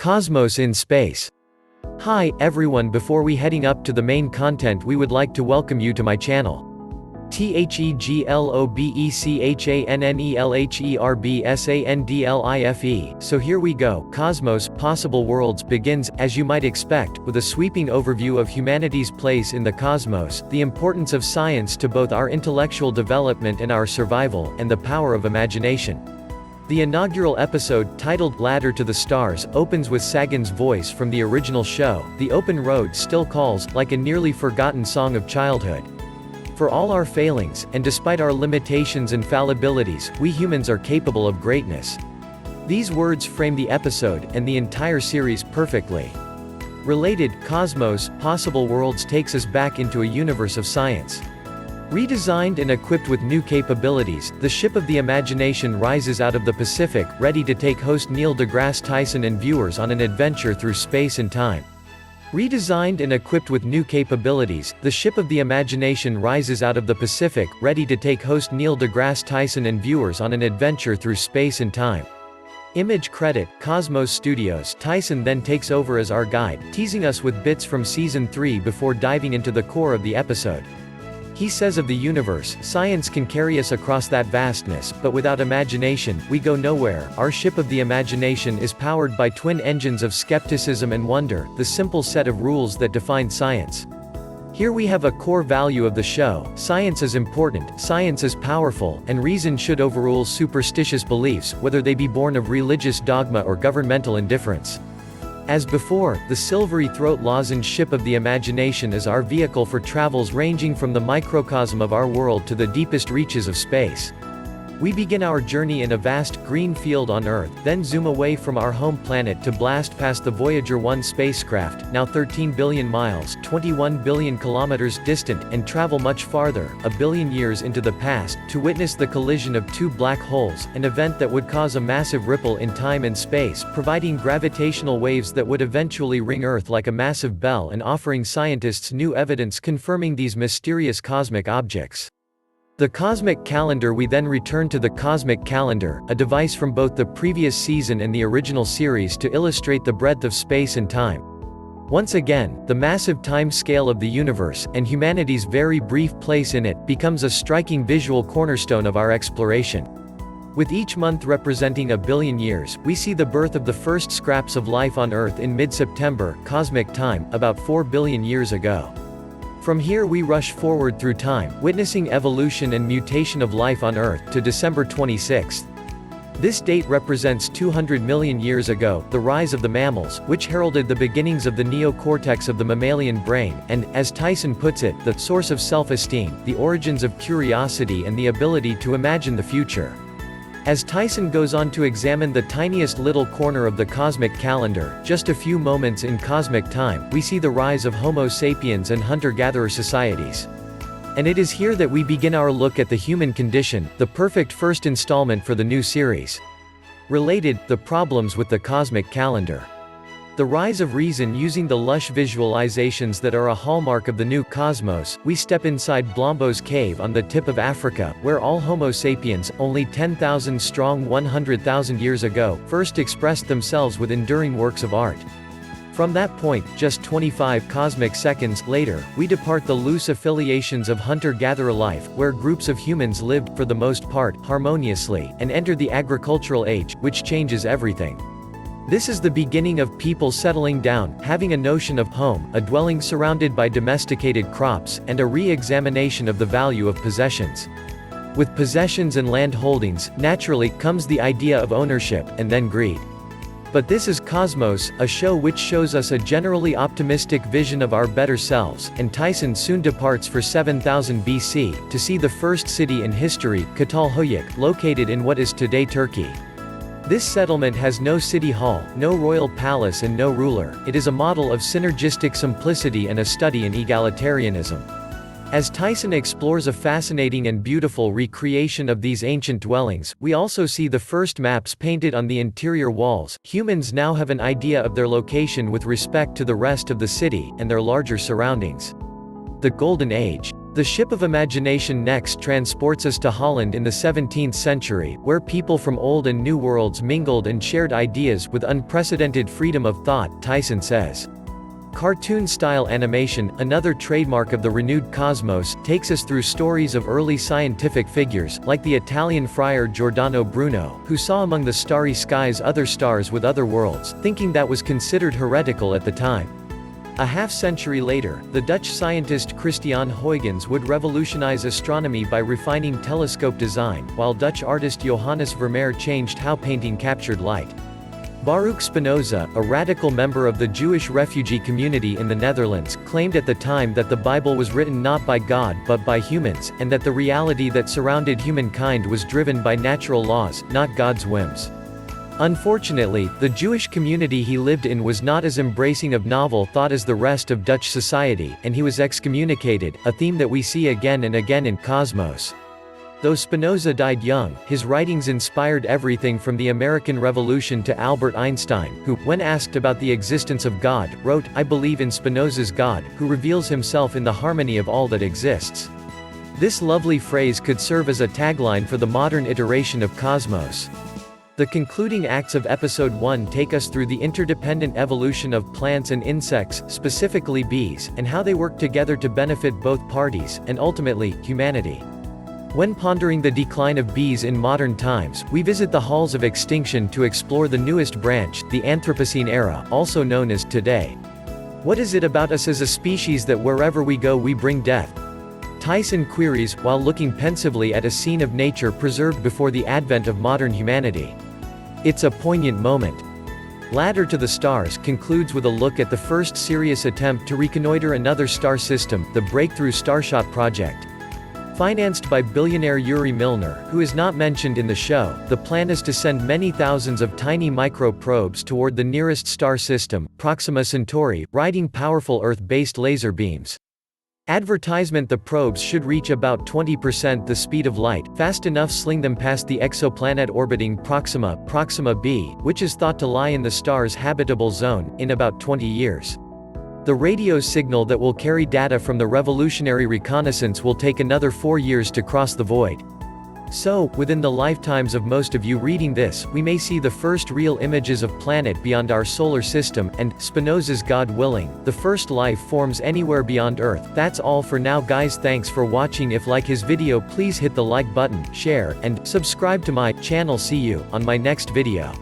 Cosmos in space. Hi, everyone. Before we heading up to the main content, we would like to welcome you to my channel. TheGlobechannelBechanelHERBSANDLIFE. So here we go. Cosmos, Possible Worlds begins, as you might expect, with a sweeping overview of humanity's place in the cosmos, the importance of science to both our intellectual development and our survival, and the power of imagination. The inaugural episode, titled Ladder to the Stars, opens with Sagan's voice from the original show. The open road still calls, like a nearly forgotten song of childhood. For all our failings, and despite our limitations and fallibilities, we humans are capable of greatness. These words frame the episode, and the entire series perfectly. Related, Cosmos, Possible Worlds takes us back into a universe of science. Redesigned and equipped with new capabilities, the ship of the imagination rises out of the Pacific, ready to take host Neil deGrasse Tyson and viewers on an adventure through space and time. Redesigned and equipped with new capabilities, the ship of the imagination rises out of the Pacific, ready to take host Neil deGrasse Tyson and viewers on an adventure through space and time. Image credit, Cosmos Studios. Tyson then takes over as our guide, teasing us with bits from Season 3 before diving into the core of the episode. He says of the universe, science can carry us across that vastness, but without imagination, we go nowhere. Our ship of the imagination is powered by twin engines of skepticism and wonder, the simple set of rules that define science. Here we have a core value of the show: science is important, science is powerful, and reason should overrule superstitious beliefs, whether they be born of religious dogma or governmental indifference. As before, the silvery throat lozenge ship of the imagination is our vehicle for travels ranging from the microcosm of our world to the deepest reaches of space. We begin our journey in a vast, green field on Earth, then zoom away from our home planet to blast past the Voyager 1 spacecraft, now 13 billion miles, 21 billion kilometers distant, and travel much farther, a billion years into the past, to witness the collision of two black holes, an event that would cause a massive ripple in time and space, providing gravitational waves that would eventually ring Earth like a massive bell and offering scientists new evidence confirming these mysterious cosmic objects. The Cosmic Calendar. We then return to the Cosmic Calendar, a device from both the previous season and the original series to illustrate the breadth of space and time. Once again, the massive time scale of the universe, and humanity's very brief place in it, becomes a striking visual cornerstone of our exploration. With each month representing a billion years, we see the birth of the first scraps of life on Earth in mid-September, cosmic time, about 4 billion years ago. From here we rush forward through time, witnessing evolution and mutation of life on Earth, to December 26. This date represents 200 million years ago, the rise of the mammals, which heralded the beginnings of the neocortex of the mammalian brain, and, as Tyson puts it, the source of self-esteem, the origins of curiosity and the ability to imagine the future. As Tyson goes on to examine the tiniest little corner of the cosmic calendar, just a few moments in cosmic time, we see the rise of Homo sapiens and hunter-gatherer societies. And it is here that we begin our look at the human condition, the perfect first installment for the new series. Related, the problems with the cosmic calendar. The rise of reason. Using the lush visualizations that are a hallmark of the new cosmos, we step inside Blombos Cave on the tip of Africa, where all Homo sapiens, only 10,000 strong 100,000 years ago, first expressed themselves with enduring works of art. From that point, just 25 cosmic seconds later, we depart the loose affiliations of hunter-gatherer life, where groups of humans lived, for the most part, harmoniously, and enter the agricultural age, which changes everything. This is the beginning of people settling down, having a notion of home, a dwelling surrounded by domesticated crops, and a re-examination of the value of possessions. With possessions and land holdings, naturally, comes the idea of ownership, and then greed. But this is Cosmos, a show which shows us a generally optimistic vision of our better selves, and Tyson soon departs for 7000 BC, to see the first city in history, Çatalhöyük, located in what is today Turkey. This settlement has no city hall, no royal palace and no ruler. It is a model of synergistic simplicity and a study in egalitarianism. As Tyson explores a fascinating and beautiful recreation of these ancient dwellings, we also see the first maps painted on the interior walls. Humans now have an idea of their location with respect to the rest of the city, and their larger surroundings. The Golden Age. The ship of imagination next transports us to Holland in the 17th century, where people from old and new worlds mingled and shared ideas with unprecedented freedom of thought, Tyson says. Cartoon-style animation, another trademark of the renewed cosmos, takes us through stories of early scientific figures, like the Italian friar Giordano Bruno, who saw among the starry skies other stars with other worlds, thinking that was considered heretical at the time. A half-century later, the Dutch scientist Christiaan Huygens would revolutionize astronomy by refining telescope design, while Dutch artist Johannes Vermeer changed how painting captured light. Baruch Spinoza, a radical member of the Jewish refugee community in the Netherlands, claimed at the time that the Bible was written not by God but by humans, and that the reality that surrounded humankind was driven by natural laws, not God's whims. Unfortunately, the Jewish community he lived in was not as embracing of novel thought as the rest of Dutch society, and he was excommunicated, a theme that we see again and again in Cosmos. Though Spinoza died young, his writings inspired everything from the American Revolution to Albert Einstein, who, when asked about the existence of God, wrote, "I believe in Spinoza's God, who reveals himself in the harmony of all that exists." This lovely phrase could serve as a tagline for the modern iteration of Cosmos. The concluding acts of Episode 1 take us through the interdependent evolution of plants and insects, specifically bees, and how they work together to benefit both parties, and ultimately, humanity. When pondering the decline of bees in modern times, we visit the halls of extinction to explore the newest branch, the Anthropocene era, also known as today. What is it about us as a species that wherever we go we bring death? Tyson queries, while looking pensively at a scene of nature preserved before the advent of modern humanity. It's a poignant moment. Ladder to the Stars concludes with a look at the first serious attempt to reconnoiter another star system, the Breakthrough Starshot project. Financed by billionaire Yuri Milner, who is not mentioned in the show, the plan is to send many thousands of tiny micro-probes toward the nearest star system, Proxima Centauri, riding powerful Earth-based laser beams. Advertisement: the probes should reach about 20% the speed of light, fast enough sling them past the exoplanet orbiting Proxima b, which is thought to lie in the star's habitable zone, in about 20 years. The radio signal that will carry data from the revolutionary reconnaissance will take another 4 years to cross the void. So, within the lifetimes of most of you reading this, we may see the first real images of planet beyond our solar system, and, Spinoza's God willing, the first life forms anywhere beyond Earth. That's all for now guys, thanks for watching. If like his video please hit the like button, share, and subscribe to my channel. See you on my next video.